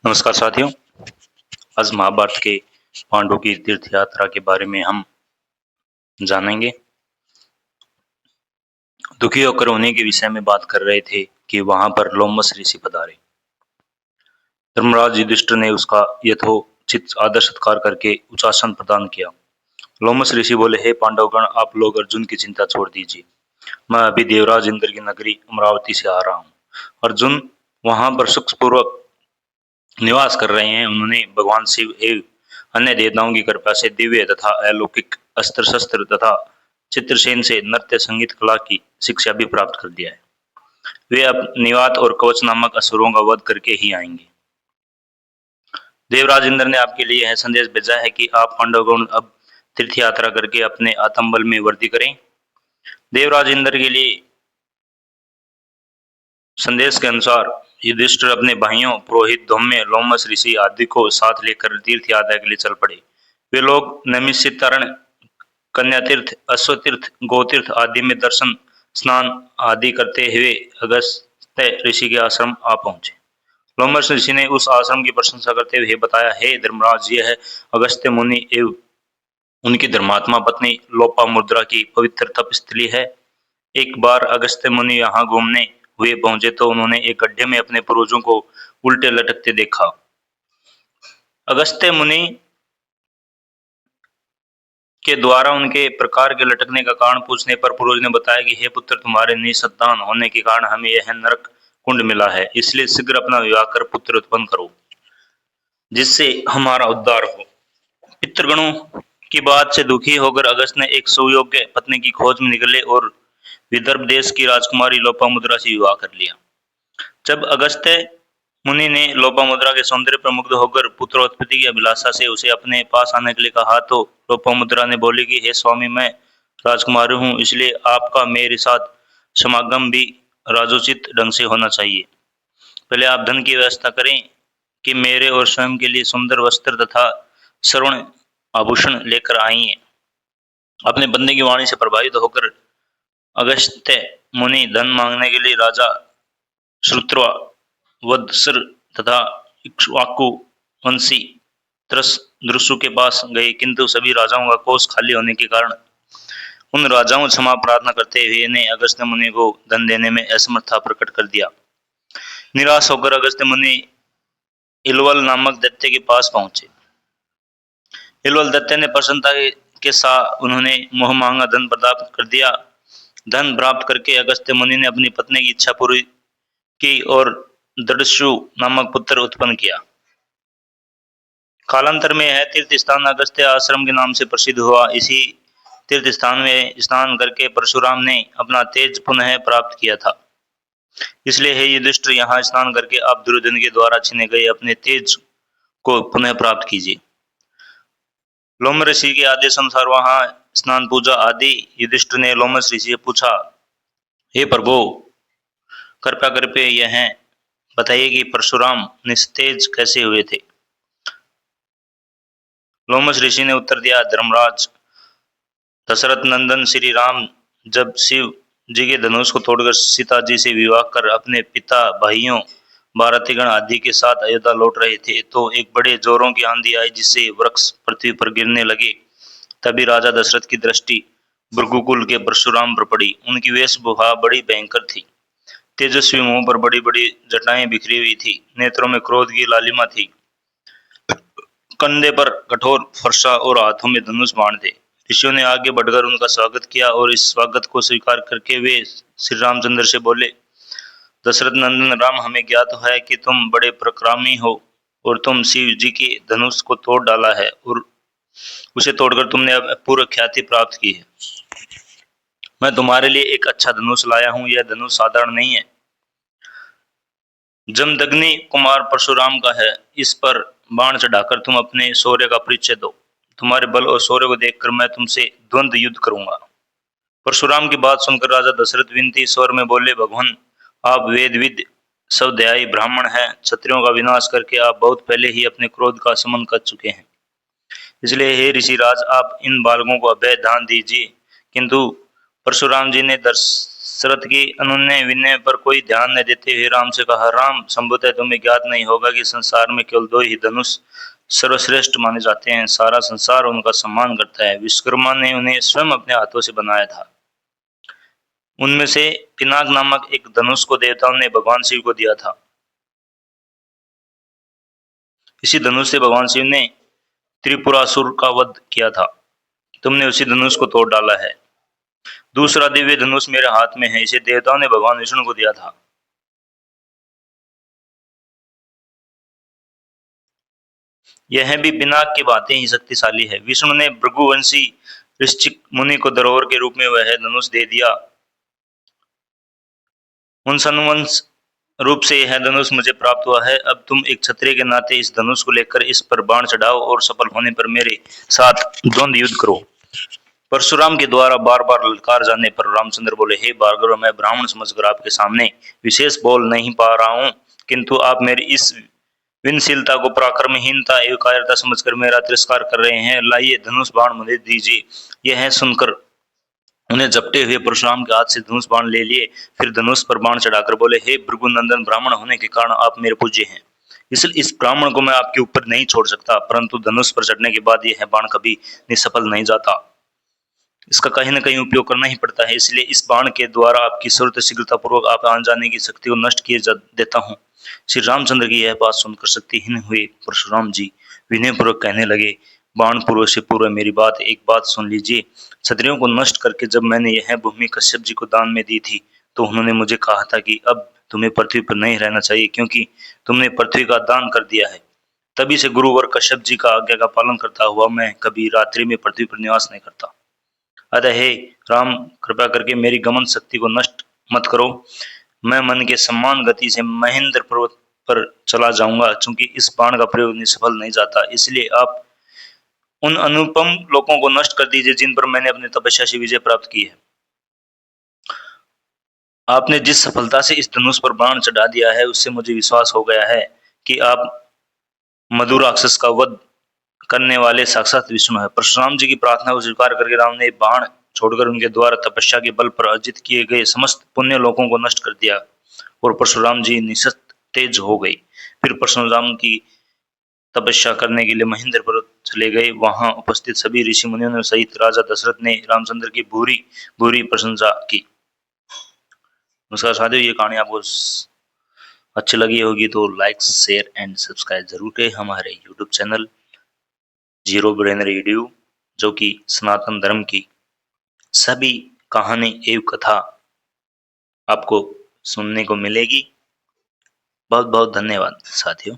नमस्कार साथियों। आज महाभारत के पांडवों की तीर्थ यात्रा के बारे में हम जानेंगे। दुखी होकर उन्हीं के विषय में बात कर रहे थे कि वहां पर लोमस ऋषि पधारे। धर्मराज युधिष्ठिर ने उसका यथोचित आदर सत्कार करके उच्चासन प्रदान किया। लोमस ऋषि बोले, हे पांडवगण, आप लोग अर्जुन की चिंता छोड़ दीजिए। मैं अभी देवराज इंद्र की नगरी अमरावती से आ रहा हूँ। अर्जुन वहां पर सुखपूर्वक निवास कर रहे हैं। उन्होंने भगवान शिव एवं अन्य देवताओं की कृपा से दिव्य तथा अलौकिक अस्त्र शस्त्र तथा चित्रसेन से नृत्य संगीत कला की शिक्षा भी प्राप्त कर दिया है। वे अब निवात और कवच नामक असुरों का वध करके ही आएंगे। देवराज इंद्र ने आपके लिए यह संदेश भेजा है कि आप पांडवगण अब तीर्थ यात्रा करके अपने आत्मबल में वृद्धि करें। देवराज इंद्र के लिए संदेश के अनुसार युधिष्ठिर अपने भाइयों पुरोहित धौम्य लोमस ऋषि आदि को साथ लेकर तीर्थ यात्रा के लिए चल पड़े। वे लोग नैमिषारण्य, कन्या तीर्थ, अश्वतीर्थ, गोतीर्थ आदि में दर्शन स्नान आदि करते हुए अगस्त्य ऋषि के आश्रम आ पहुंचे। लोमस ऋषि ने उस आश्रम की प्रशंसा करते हुए बताया, हे धर्मराज, यह है अगस्त्य मुनि एवं उनकी धर्मात्मा पत्नी लोपामुद्रा की पवित्र तपस्थली है। एक बार अगस्त्य मुनि यहाँ घूमने हुए पहुंचे तो उन्होंने एक गड्ढे में अपने पूर्वजों को उल्टे लटकते देखा। अगस्त्य मुनि के द्वारा उनके प्रकार के लटकने का कारण पूछने पर पूर्वज ने बताया कि हे पुत्र, तुम्हारे निसंतान होने के कारण हमें यह नरक कुंड मिला है, इसलिए शीघ्र अपना विवाह कर पुत्र उत्पन्न करो जिससे हमारा उद्धार हो। पितृगणों की बात से दुखी होकर अगस्त ने एक सुयोग्य पत्नी की खोज में निकले और विदर्भ देश की राजकुमारी लोपामुद्रा से विवाह कर लिया। जब अगस्त्य मुनि ने लोपामुद्रा के सौंदर्य पर मुग्ध होकर पुत्रोत्पत्ति की अभिलाषा से उसे अपने पास आने के लिए कहा तो लोपामुद्रा ने बोली कि हे स्वामी, मैं राजकुमारी हूँ, इसलिए आपका मेरे साथ समागम भी राजोचित ढंग से होना चाहिए। पहले आप धन की व्यवस्था करें कि मेरे और स्वयं के लिए सुंदर वस्त्र तथा स्वर्ण आभूषण लेकर आइए। अपने बंदे की वाणी से प्रभावित होकर अगस्त्य मुनि धन मांगने के लिए राजा श्रुतवा, वत्सर तथा इक्ष्वाकु वंशी त्रसदृशु के पास गए, किंतु सभी राजाओं का कोष खाली होने के कारण उन राजाओं क्षमा प्रार्थना करते हुए ने अगस्त्य मुनि को धन देने में असमर्थता प्रकट कर दिया। निराश होकर अगस्त्य मुनि इलवल नामक दैत्य के पास पहुंचे। इलवल दैत्य ने प्रसन्नता के साथ उन्होंने मोह मांगा धन प्राप्त कर दिया। धन प्राप्त करके अगस्त्य मुनि ने अपनी पत्नी की इच्छा पूरी की और दृढ़शु नामक पुत्र उत्पन्न किया। कालांतर में यह तीर्थ स्थान अगस्त्य आश्रम के नाम से प्रसिद्ध हुआ। इसी तीर्थ स्थान में स्नान करके परशुराम ने अपना तेज पुनः प्राप्त किया था। इसलिए हे युधिष्ठिर, यहाँ स्नान करके आप दुर्योधन के द्वारा छीने गए अपने तेज को पुनः प्राप्त कीजिए। लोम ऋषि के आदेश अनुसार वहां स्नान पूजा आदि युधिष्ठिर ने लोमस ऋषि से पूछा, हे प्रभु, कृपया करके यह बताइए कि परशुराम निस्तेज कैसे हुए थे। लोमस ऋषि ने उत्तर दिया, धर्मराज, दशरथ नंदन श्री राम जब शिव जी के धनुष को तोड़कर सीता जी से विवाह कर अपने पिता, भाइयों, बारातीगण आदि के साथ अयोध्या लौट रहे थे तो एक बड़े जोरों की आंधी आई जिससे वृक्ष पृथ्वी पर गिरने लगे। तभी राजा दशरथ की दृष्टि भृगुकुल के परशुराम पर पड़ी। उनकी वेशभूषा बड़ी भयंकर थी। तेजस्वी मुंह पर बड़ी बड़ी जटाएं बिखरी हुई थी, नेत्रों में क्रोध की लालिमा थी, कंधे पर कठोर फरसा और हाथों में धनुष बाण थे। ऋषियों ने आगे बढ़कर उनका स्वागत किया और इस स्वागत को स्वीकार करके वे श्री रामचंद्र से बोले, दशरथ नंदन राम, हमें ज्ञात है कि तुम बड़े पराक्रमी हो और तुम शिव जी के धनुष को तोड़ डाला है और उसे तोड़कर तुमने पूर्व ख्याति प्राप्त की है। मैं तुम्हारे लिए एक अच्छा धनुष लाया हूं। यह धनुष साधारण नहीं है, जमदग्नि कुमार परशुराम का है। इस पर बाण चढ़ाकर तुम अपने शौर्य का परिचय दो। तुम्हारे बल और शौर्य को देखकर मैं तुमसे द्वंद्व युद्ध करूंगा। परशुराम की बात सुनकर राजा दशरथ विनती स्वर में बोले, भगवान, आप वेदविद सवध्यायी ब्राह्मण हैं। क्षत्रियों का विनाश करके आप बहुत पहले ही अपने क्रोध का शमन कर चुके हैं। इसलिए हे ऋषिराज, आप इन बालकों को अभय दान दीजिए। किंतु परशुराम जी ने दशरथ की अनुनय विनय पर कोई ध्यान न देते हुए राम से कहा, राम, संभवतः तुम्हें ज्ञात नहीं होगा कि संसार में केवल दो ही धनुष सर्वश्रेष्ठ माने जाते हैं। सारा संसार उनका सम्मान करता है। विश्वकर्मा ने उन्हें स्वयं अपने हाथों से बनाया था। उनमें से पिनाक नामक एक धनुष को देवताओं ने भगवान शिव को दिया था। इसी धनुष से भगवान शिव ने त्रिपुरासुर का वध किया था। तुमने उसी धनुष को तोड़ डाला है। दूसरा दिव्य धनुष मेरे हाथ में है। इसे देवताओं ने भगवान विष्णु को दिया था। यह भी पिनाक की बातें ही शक्तिशाली है। विष्णु ने भृगुवंशी ऋषिक मुनि को धरोहर के रूप में वह धनुष दे दिया। उन सनुवंश रूप से यह धनुष मुझे प्राप्त हुआ है। अब तुम एक क्षत्रिय के नाते इस धनुष को लेकर इस पर बाण चढ़ाओ और सफल होने पर मेरे साथ द्वंद्व युद्ध करो। परशुराम के द्वारा बार बार ललकार जाने पर रामचंद्र बोले, हे भार्गव, मैं ब्राह्मण समझकर आपके सामने विशेष बोल नहीं पा रहा हूँ, किंतु आप मेरी इस विनशीलता को पराक्रमहीनता एवं कायरता समझकर मेरा तिरस्कार कर रहे हैं। लाइए, धनुष बाण मुझे दीजिए। यह सुनकर उन्हें झपटे हुए परशुराम के हाथ से धनुष बाण ले लिए। फिर धनुष पर बाण चढ़ाकर बोले, हे भृगुनंदन, ब्राह्मण होने के कारण आप मेरे पूज्य हैं, इसलिए इस ब्राह्मण को मैं आपके ऊपर नहीं छोड़ सकता। परंतु धनुष पर चढ़ने के बाद यह बाण कभी निष्फल नहीं जाता। इसका कहीं न कहीं उपयोग करना ही पड़ता है। इसलिए इस बाण के द्वारा आपकी सूरत शीघ्रता पूर्वक आप आन जाने की शक्ति को नष्ट किए देता हूँ। श्री रामचंद्र की यह बात सुनकर शक्तिहीन हुए परशुराम जी विनय पूर्वक कहने लगे, बाण पूर्व से पूर्व मेरी एक बात सुन लीजिए। क्षत्रियों को नष्ट करके जब मैंने यह भूमि कश्यप जी को दान में दी थी, तो उन्होंने मुझे कहा था कि अब तुम्हें पृथ्वी पर नहीं रहना चाहिए, क्योंकि तुमने पृथ्वी का दान कर दिया है। तभी से गुरुवर कश्यप जी का आज्ञा का पालन करता हुआ मैं कभी रात्रि में पृथ्वी पर निवास नहीं करता। अतः हे राम, कृपा करके मेरी गमन शक्ति को नष्ट मत करो। मैं मन के सम्मान गति से महेंद्र पर्वत पर चला जाऊंगा। चूंकि इस बाण का प्रयोग निष्फल नहीं जाता, इसलिए आप उन अनुपम लोगों को नष्ट कर दीजिए जिन पर मैंने अपनी तपस्या से विजय प्राप्त की है। आपने जिस सफलता से इस धनुष पर बाण चढ़ा दिया है, उससे मुझे विश्वास हो गया है कि आप मधु राक्षस का वध करने वाले साक्षात विष्णु है। परशुराम जी की प्रार्थना को स्वीकार करके राम ने बाण छोड़कर उनके द्वारा तपस्या के बल पर अर्जित किए गए समस्त पुण्य लोगों को नष्ट कर दिया और परशुराम जी निशक्त तेज हो गए। फिर परशुराम की तपस्या करने के लिए महेंद्र पर्वत चले गए। वहां उपस्थित सभी ऋषि मुनियों सहित राजा दशरथ ने रामचंद्र की भूरी भूरी प्रशंसा की। नमस्कार साथियों, ये कहानी आपको अच्छी लगी होगी तो लाइक, शेयर एंड सब्सक्राइब जरूर करें हमारे YouTube channel zero brain radio, जो कि सनातन धर्म की सभी कहानी एवं कथा आपको सुनने को मिलेगी। बहुत बहुत धन्यवाद साथियों।